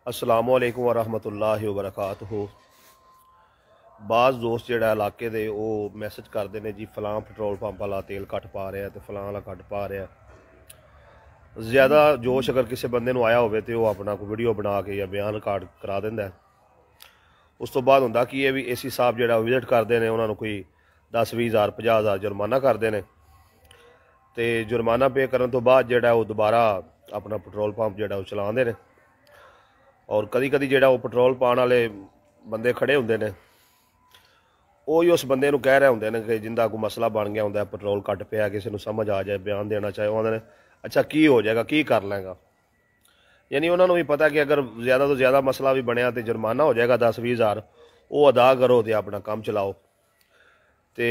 अस्सलामु अलैकुम वरहमतुल्लाहि वबरकातुहू। बाज़ दोस्त जिहड़ा इलाके दे वो मैसेज करते हैं जी फलां पेट्रोल पंप वाला तेल घट पा रहा है तो फलां वाला घट पा रहा है। ज़्यादा जोश अगर किसी बंदे नूं आया होवे तो वह अपना कोई वीडियो बना के या बयान रिकॉर्ड करा दिंदा है। उस तो बाद हुंदा कि ये भी एसी साहब जिहड़ा विजिट करते हैं उन्होंने कोई 10-20 हज़ार 50 हज़ार जुर्माना करते हैं तो जुर्माना पे करने तो बाद जिहड़ा वो दोबारा अपना पेट्रोल पंप जिहड़ा वो चलाते हैं। और कदी कदी जिहड़ा वो पेट्रोल पाने वाले बंदे खड़े होंदे ने वो ही उस बंदे नूं कह रहे होंदे ने कि जिंदा कोई मसला बन गया होंदा पेट्रोल घट पिया किसी नूं समझ आ जाए बयान देना चाहे वो आंदे अच्छा की हो जाएगा की कर लेगा। यानी उन्होंने भी पता कि अगर ज़्यादा तो ज़्यादा मसला भी बनया तो जुर्माना हो जाएगा 10-20 हज़ार वो अदा करो तो अपना काम चलाओ। तो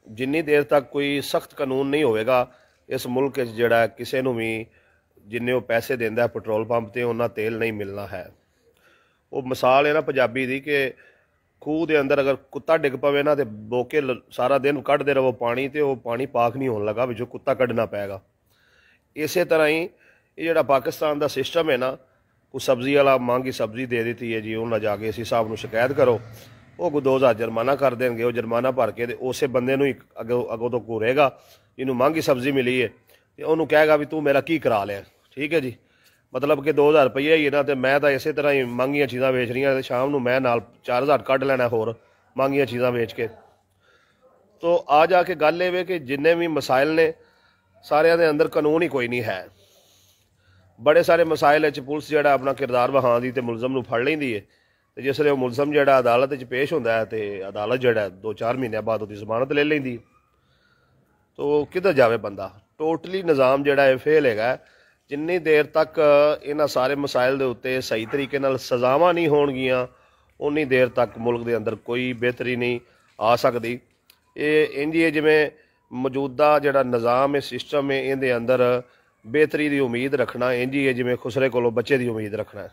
जिन्नी देर तक कोई सख्त कानून नहीं होएगा इस मुल्क जिहड़ा किसी नूं भी जिन्ने वो पैसे देंदा पेट्रोल पंप ते उन्ना तेल नहीं मिलना है। वो मिसाल है ना पंजाबी दी कि खूह के अंदर अगर कुत्ता डिग पवे ना तो बोके सारा दिन कढ़ते रहो पानी तो वो पानी पाक नहीं होने लगा विचों कुत्ता कढ़ना पैगा। इस तरह ही ये जिहड़ा पाकिस्तान का सिस्टम है ना कोई सब्जी वाला महंगी सब्जी दे दी है जी उन्हें जाके इसी हिसाब में शिकायत करो वो कोई 2000 जुर्माना कर देंगे। वो जुर्माना भर के उस बंदे ही अगों तो घूरेगा जिन्होंने महंगी सब्जी मिली है तो उन्होंने कहेगा भी तू मेरा की करा लिया। ठीक है जी, मतलब कि 2000 रुपये ही ना तो मैं तो इस तरह ही महंगिया चीज़ां वेच रही तो शाम को मैं नाल 4000 कढ़ लेना होर महंगिया चीज़ां वेच के। तो आ जाके गल ये कि जिन्ने भी मसाइल ने सारिया के अंदर कानून ही कोई नहीं है। बड़े सारे मसाइल पुलिस जिहड़ा अपना किरदार वहांदी तो मुलजम नूं फड़ लैंदी है तो जिसले मुलजम जिहड़ा अदालत पेश होंदा है तो अदालत जिहड़ा 2-4 महीनों बाद उसकी जमानत ले लैंदी। तो किधर जावे बंदा। टोटली निज़ाम जिहड़ा है फेल है। जिन्नी देर तक इन्हां सारे मसाइल के उत्ते सही तरीके नाल सज़ावां नहीं होणगियां उन्नी देर तक मुल्क के अंदर कोई बेहतरी नहीं आ सकती। ये इंज ही जिवें मौजूदा जिहड़ा निज़ाम है सिस्टम है इहदे अंदर बेहतरी की उम्मीद रखना इंज ही है जिवें खुसरे कोलों बच्चे की उम्मीद रखना है।